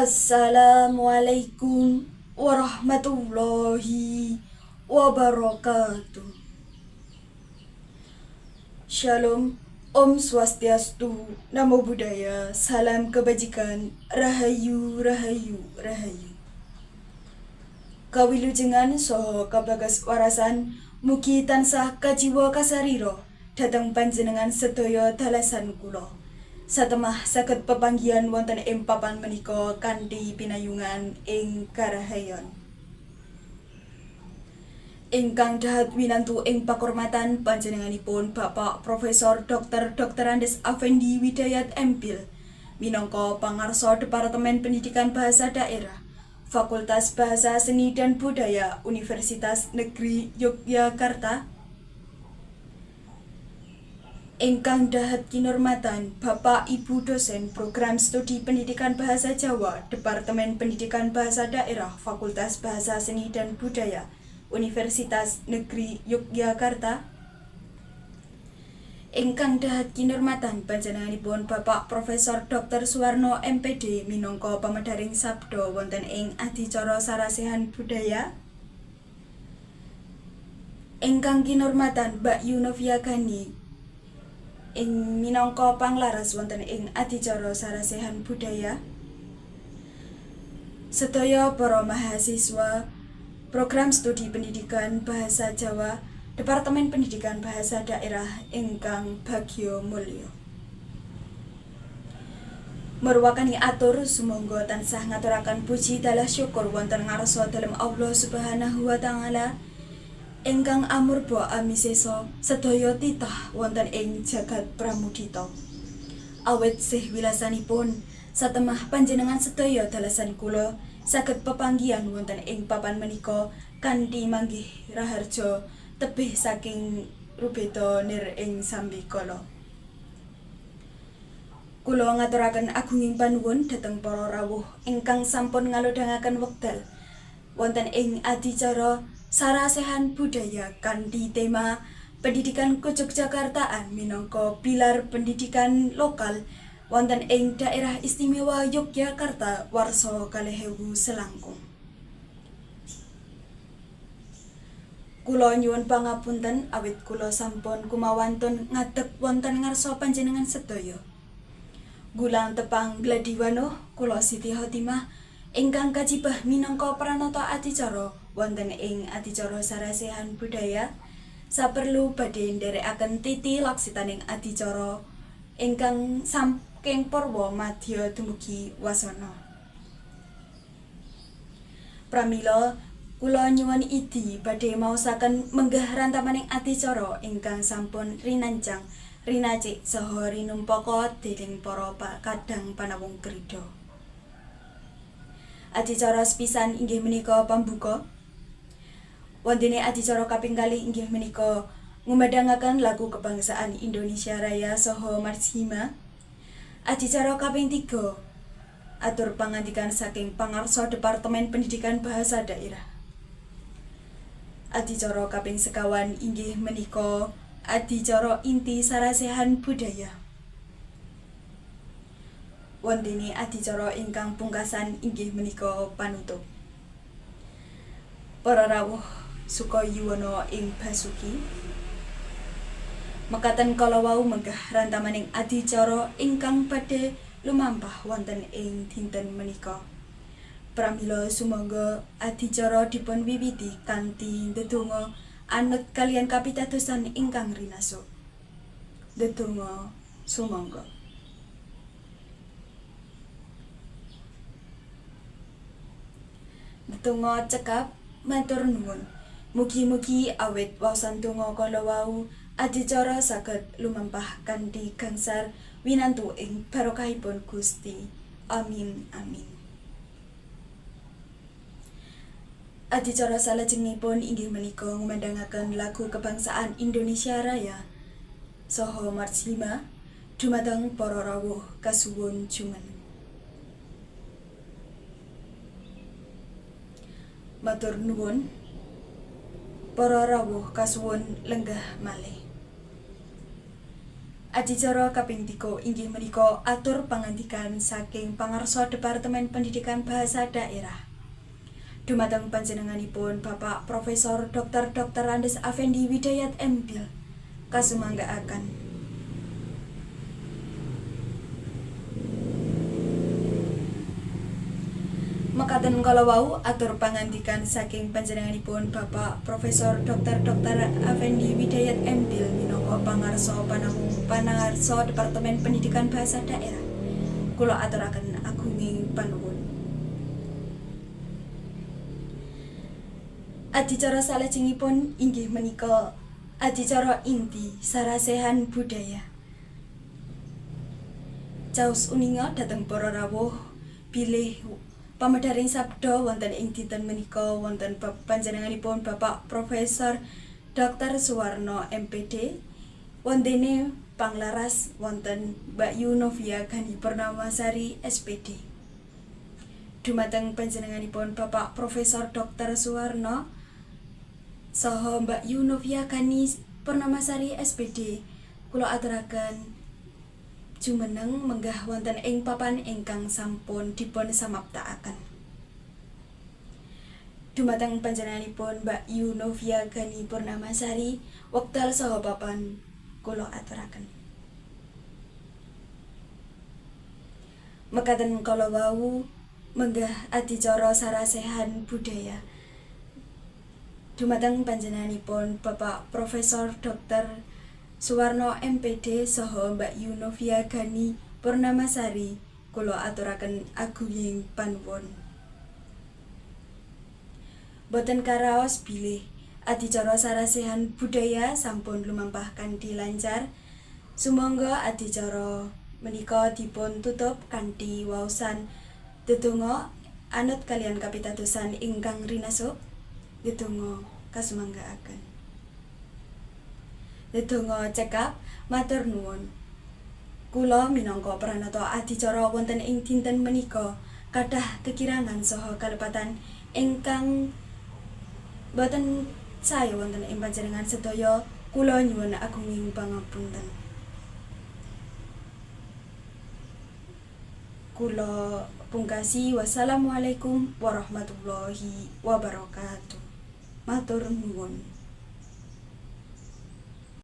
Assalamualaikum warahmatullahi wabarakatuh. Shalom, Om Swastiastu, Namo Buddhaya, Salam Kebajikan, Rahayu, Rahayu, Rahayu. Kawilujengan soho kabagas warasan, mugi tansah kajiwa kasariro, dhateng panjenengan sedaya dalasan kula. Satemah saged pepanggihan wonten ing papan menika kanthi pinayungan ing karahayon. Ingkang dahat winantu ing pakurmatan panjenenganipun Bapak Profesor Dr. Andes Affendi Widayat MPhil minangka pangarsa Departemen Pendidikan Bahasa Daerah Fakultas Bahasa Seni dan Budaya Universitas Negeri Yogyakarta. Ingkang dahat kinurmatan Bapak Ibu dosen Program Studi Pendidikan Bahasa Jawa Departemen Pendidikan Bahasa Daerah Fakultas Bahasa Seni dan Budaya Universitas Negeri Yogyakarta. Ingkang dahat kinurmatan panjenenganipun Bapak Profesor Dr. Suwarno MPD minangka pamedharing sabda wonten ing adicara sarasehan budaya. Ingkang kinurmatan Mbak Yunofia Gani ing minangka panglaras wonten ing adicara sarasehan budaya. Sedaya para mahasiswa Program Studi Pendidikan Bahasa Jawa Departemen Pendidikan Bahasa Daerah ingkang bagya mulya. Merwakani atur sumangga tansah ngaturaken puji dalah syukur wonten ngarsa dalem Allah Subhanahu wa taala ingkang amurba amisesa sedaya titah wonten ing jagat pramudita. Awit sih wilasanipun satemah panjenengan sedaya dalasan kula saged pepanggihan wonten ing papan menika kanthi manggih raharja tebih saking rubeda nir ing sambikala. Kula ngaturaken agunging panuwun dhateng para rawuh ingkang sampun ngalodhangaken wekdal wonten ing adicara sarasehan budaya kanthi tema Pendidikan Kejogjakartaan minangka pilar pendidikan lokal wonten ing Daerah Istimewa Yogyakarta warsa 2000 selangkung. Kula nyuwun pangapunten awit kula sampun kumawantun ngadeg wonten ngarsa panjenengan sedaya. Gulang tepang gladiwano kula Siti Khotimah ingkang kajibah minangka pranata adicara wonten ing adicara sarasehan budaya saperlu badhe nderekaken titi laksitaning adicara ingkang saking parwa madya dumugi wasana. Pramila kula nyuwun idi badhe maosaken menggah rantamaning adicara ingkang sampun rinancang rinacik saha rinumpaka dening para kadang panawung krida. Adicara sepisan inggih menika pambuka. Wontene adicara kaping kalih inggih menika ngumandhangaken lagu kebangsaan Indonesia Raya saha Marchhima. Adicara kaping 3 atur pangandikan saking pangarsa Departemen Pendidikan Bahasa Daerah. Adicara kaping sekawan inggih menika adicara inti sarasehan budaya. Wontene adicara ingkang pungkasan inggih menika panutup. Para rawuh suka yuwana ing basuki. Mekaten kala wau menggah rantamaning adicara ingkang badhe lumampah wonten ing dinten menika. Pramila sumangga adicara dipun wiwiti kanthi ndedonga anut kaliyan kapitadosan ingkang rinasuk. Ndedonga sumangga. Ndedonga cekap matur nuwun. Mugi-mugi awit waosan donga kala wau adicara saged lumampah kanthi gangsar winantu ing barokahipun Gusti. Amin amin. Adicara salajengipun inggih menika ngumandhangaken lagu kebangsaan Indonesia Raya saha Marchhima dumateng para rawuh kasuwun jumeneng. Matur nuwun. Para rawuh kasuwun lenggah malih. Adicara kaping 3 inggih menika atur pangandikan saking pangarsa Departemen Pendidikan Bahasa Daerah. Dumateng panjenenganipun Bapak Profesor Dr. Andes Afendi Widayat MPhil kasumanggaaken. Mekaten kala wau atur pangandikan saking panjenenganipun Bapak Profesor Dr. Afendi Widayat MPhil minangka pangarsa Departemen Pendidikan Bahasa Daerah. Kula aturaken agunging panuwun. Adicara salajengipun inggih menika adicara inti sarasehan budaya. Caos uninga dhateng para rawuh bilih pamedharing sabda wonten ing dinten menika wonten panjenenganipun Bapak Profesor Dr. Suwarno MPD, wondene panglaras wonten Mbak Yu Novia Gani Purnamasari SPD. Dumateng panjenenganipun Bapak Profesor Dr. Suwarno saha Mbak Yu Novia Gani Purnamasari SPD, kula aturaken jumeneng menggah wonten ing papan ingkang sampun dipun samaptakaken. Dumateng panjenenganipun Mbak Yu Novia Gani Purnamasari, wekdal saha papan kula aturaken. Mekaten kala wau menggah adicara sarasehan budaya. Dumateng panjenenganipun Bapak Profesor Dr. Suwarno MPD saha Mbak Yu Novia Gani Purnamasari, kula aturaken agunging panuwun. Boten karaos bilih adicara sarasehan budaya sampun lumampah kanthi lancar. Sumangga adicara menika dipun tutup kanthi waosan dedonga anut kaliyan kapitadosan ingkang rinasuk. Dedonga kasumanggaaken. Dedonga cekap matur nuwun. Kula minangka pranata adicara wonten ing dinten menika kathah kekirangan saha kalepatan ingkang boten sae wonten ing panjenengan sedaya. Kula nyuwun agunging pangapunten. Kula pungkasi wassalamualaikum warahmatullahi wabarakatuh. Matur nuwun.